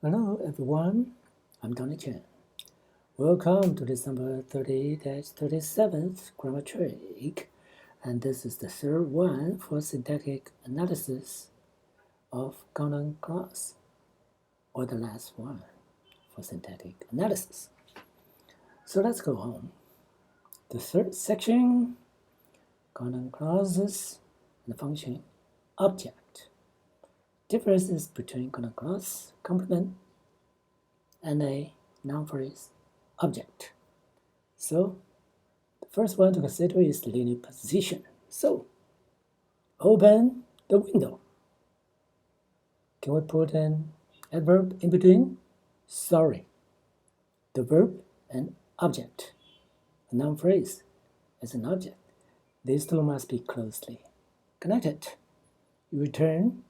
Hello everyone, I'm Tony Chen. Welcome to this number 30-37th grammar trick, and this is the third one for syntactic analysis of common clause, or the last one for syntactic analysis. So let's go on. The third section, common clauses and function object. Differences between common clause, complement, and a noun phrase object. So the first one to consider is linear position. So open the window. Can we put an adverb in between? Sorry. The verb and object. A noun phrase as an object. These two must be closely connected. You return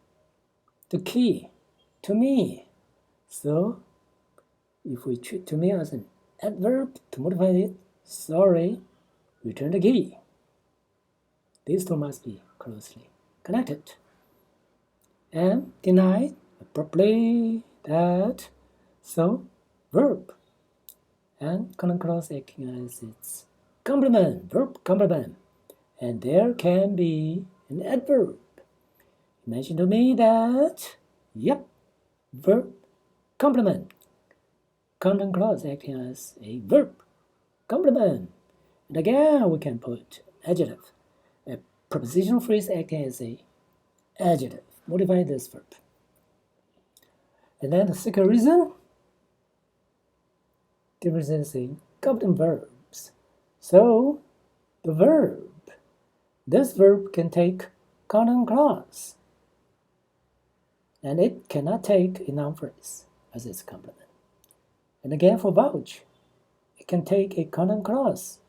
the key to me. So if we treat to me as an adverb to modify it, sorry, return the key. These two must be closely connected. And deny abruptly that. So verb and common clause acting as its complement, verb complement. And there can be an adverb. Imagine to me that, yep, verb complement. Common clause acting as a verb complement. And again, we can put adjective. A prepositional phrase acting as a adjective. Modify this verb. And then the second reason, differences in complement verbs. So the verb, this verb can take common clause, and it cannot take a noun phrase as its complement. And again, for vouch, it can take a common clause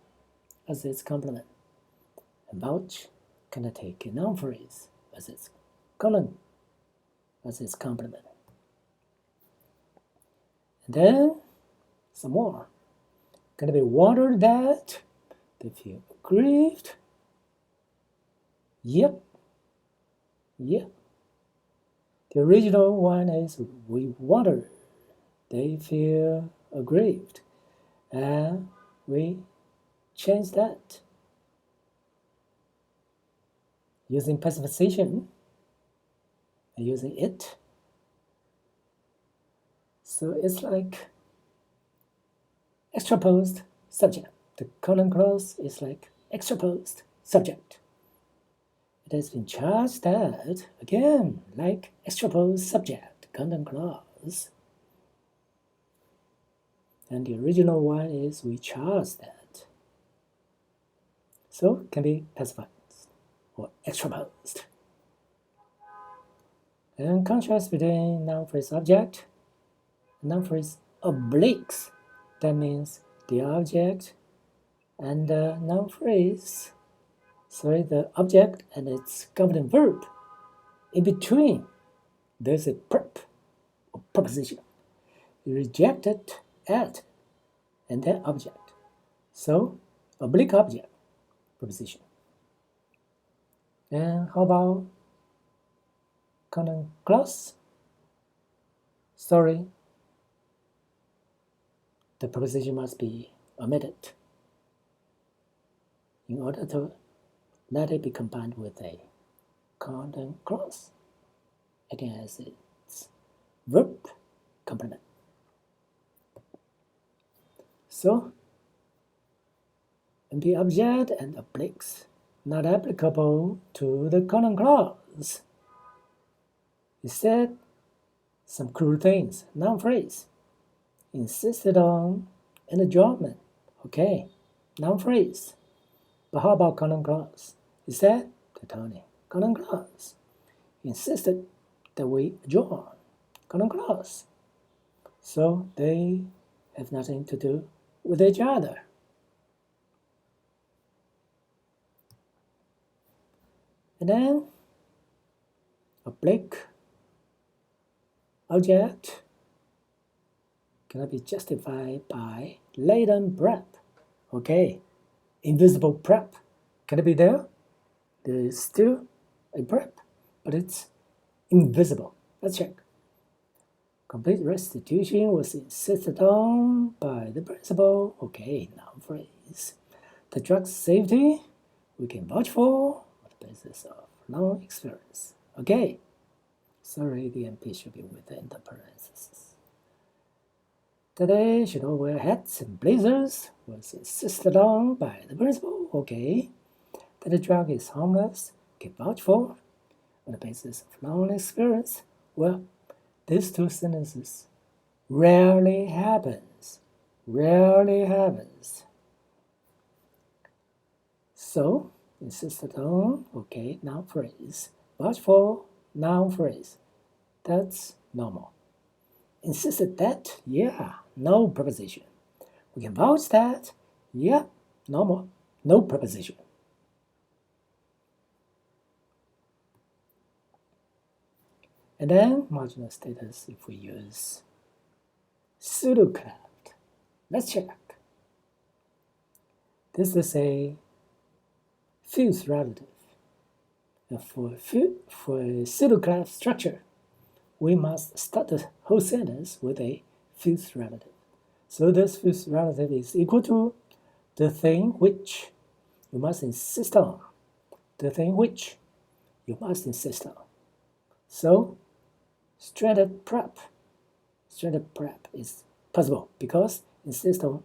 as its complement. And vouch cannot take a noun phrase as its complement. And then some more. Gonna be water that they feel aggrieved. Yep. The original one is we water. They feel aggrieved. And we change that using passification and using it. So it's like extraposed subject. The common clause is like extraposed subject. It has been charged that, again, like extraposed subject, common clause. And the original one is we charge that. So it can be pacified or extraposed. And contrast between noun phrase object and noun phrase obliques. That means the object and the noun phrase, the object and its complement verb. In between, there's a prep or preposition. You reject it at and then object. So oblique object preposition. And how about common clause? Sorry, the preposition must be omitted in order to let it be combined with a common clause acting as its verb complement. So, the object and obliques not applicable to the common clause. He said some cruel things, noun phrase. Insisted on an adjournment. Okay, noun phrase. But how about common clause? He said to Tony, common clause. He insisted that we adjourn. Common clause. So they have nothing to do with each other. And then oblique object cannot be justified by latent prep. Okay, invisible prep. Can it be there? There is still a prep, but it's invisible. Let's check. Complete restitution was insisted on by the principal. Okay, noun phrase. The drug safety we can vouch for on the basis of long experience. Okay. Sorry, the MP should be within the parentheses. Today, should all wear hats and blazers was insisted on by the principal. Okay. That the drug is harmless, can vouch for on the basis of long experience. Well, these two sentences rarely happens. Rarely happens. So, insisted on, okay, noun phrase. Vouch for, noun phrase. That's normal. Insisted that, yeah, no preposition. We can vouch that, yeah, normal, no preposition. And then marginal status if we use pseudo-cleft. Let's check. This is a fused relative. And for a pseudo-cleft structure, we must start the whole sentence with a fused relative. So this fused relative is equal to the thing which you must insist on. The thing which you must insist on. So stranded prep is possible because insist on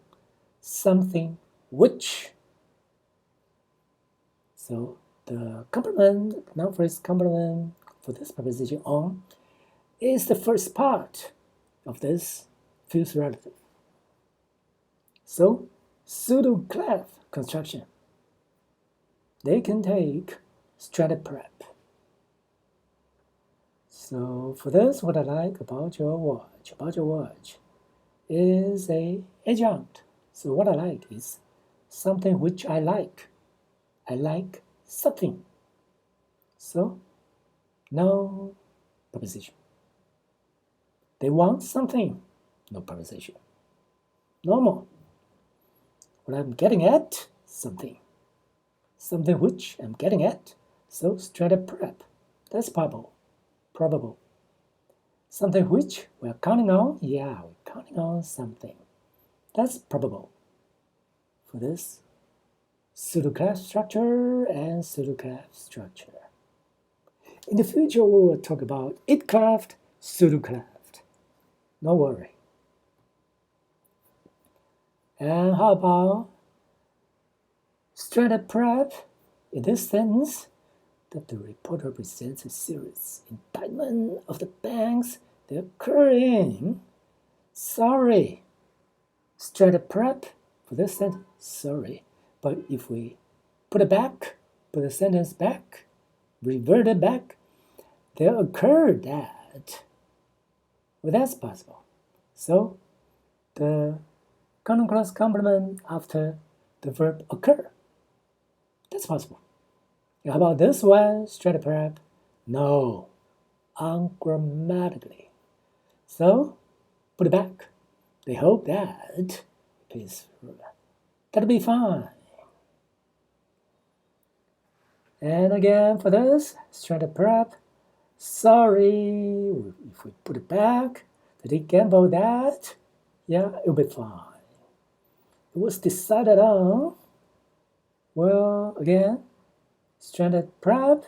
something which. So the complement, noun phrase complement for this preposition on is the first part of this fused relative. So pseudo-clef construction, they can take stranded prep. So for this, what I like about your watch is a adjunct. So what I like is something which I like. I like something. So no preposition. They want something, no preposition. Normal. What I'm getting at, something. Something which I'm getting at, so stranded prep. That's probable. Something which we're counting on, yeah, we're counting on something. That's probable. For this pseudo-clef structure and pseudo-clef structure. In the future, we will talk about it-cleft, pseudo-cleft. No worry. And how about stranded prep? In this sentence, that the reporter presents a serious indictment of the banks they occur in. Sorry. Stranded prep for this sentence, sorry. But if we put the sentence back, revert it back, there occurred that. Well, that's possible. So the counting clause complement after the verb occur. That's possible. How about this one, stranded prep? No, ungrammatically. So put it back. They hope that please, that'll be fine. And again for this, stranded prep, sorry, if we put it back, did he gamble that? Yeah, it'll be fine. It was decided on, well, again, stranded prep,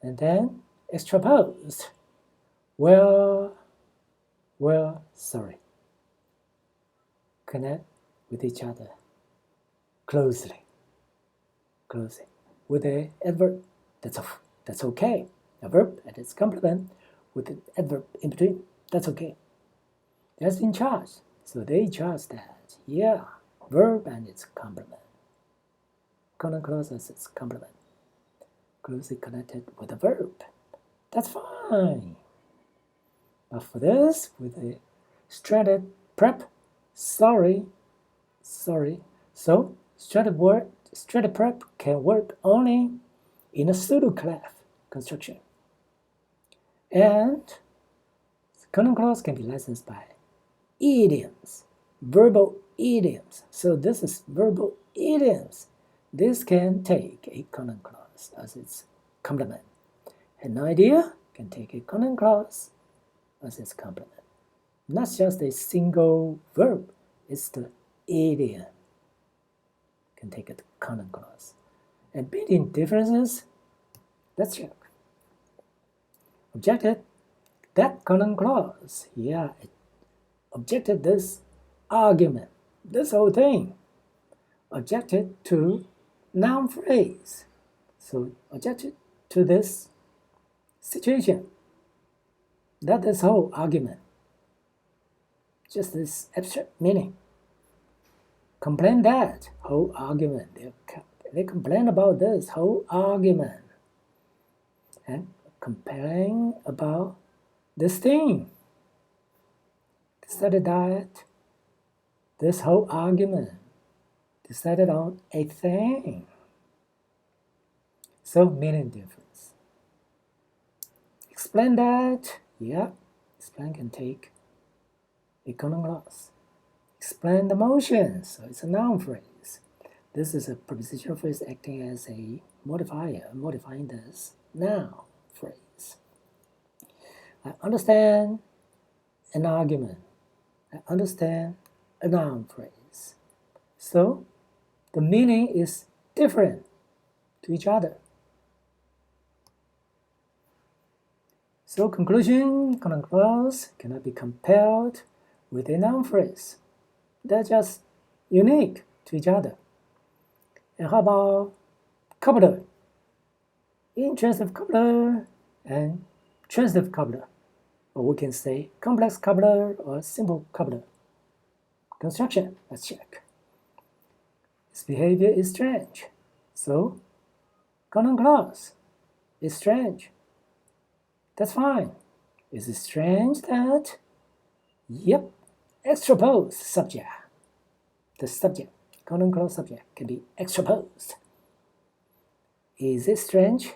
and then extraposed. Well, sorry. Connect with each other closely with the adverb. That's okay. A verb and its complement with an adverb in between. That's okay. That's been charged, so they charge that. Yeah, verb and its complement. Counting clause as its complement. Closely connected with the verb. That's fine. But for this, with a stranded prep, sorry. So stranded prep can work only in a pseudo-clef construction. And counting clause can be licensed by idioms, verbal idioms. So this is verbal idioms. This can take a counting clause as its complement. An idea can take a counting clause as its complement. not just a single verb, it's the idiom. Can take a common clause. And between differences, let's check. Objected that common clause. Yeah, it objected this argument, this whole thing. Objected to noun phrase. So objected to this situation. Not this whole argument. Just this abstract meaning. Complain that whole argument. They complain about this whole argument. And complain about this thing. Decided that this whole argument decided on a thing. So meaning difference. Explain that. Yeah, explain can take a common clause. Explain the motion, so it's a noun phrase. This is a prepositional phrase acting as a modifier, modifying this noun phrase. I understand an argument. I understand a noun phrase. So the meaning is different to each other. So conclusion, common clause cannot be compared with a noun phrase. They're just unique to each other. And how about coupler? Intransitive coupler and transitive coupler. Or we can say complex coupler or simple coupler. Construction, let's check. Its behavior is strange. So, common clause is strange. That's fine. Is it strange that? Yep. Extraposed subject. The subject, common clause subject, can be extraposed. Is it strange?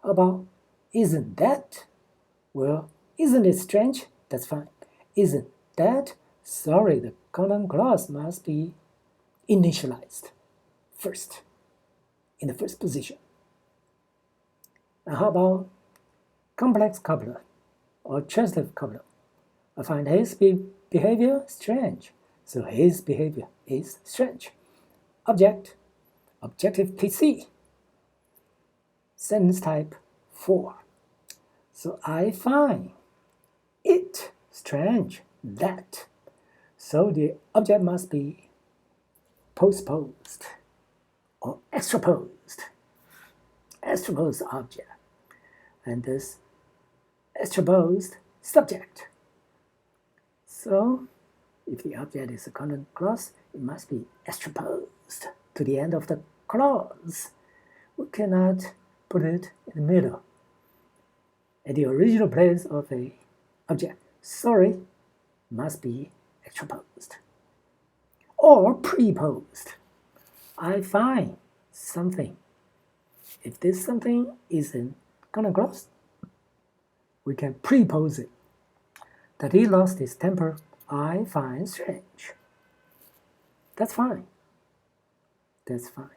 How about isn't that? Well, isn't it strange? That's fine. Isn't that? Sorry, the common clause must be initialized first, in the first position. And how about complex coupler or transitive coupler? I find his behavior strange, so his behavior is strange. Object, objective PC. Sentence type 4. So I find it strange that. So the object must be postposed or extraposed. Extraposed object. And this extraposed subject. So if the object is a common clause, it must be extraposed to the end of the clause. We cannot put it in the middle, at the original place of a object. Sorry, must be extraposed. Or preposed. I find something. If this something is in common clause, we can prepose it. That he lost his temper, I find strange. That's fine. That's fine.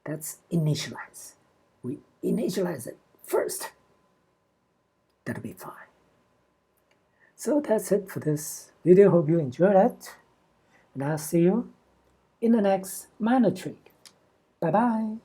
That's initialize. We initialize it first. That'll be fine. So that's it for this video. Hope you enjoyed it. And I'll see you in the next minor trick. Bye-bye.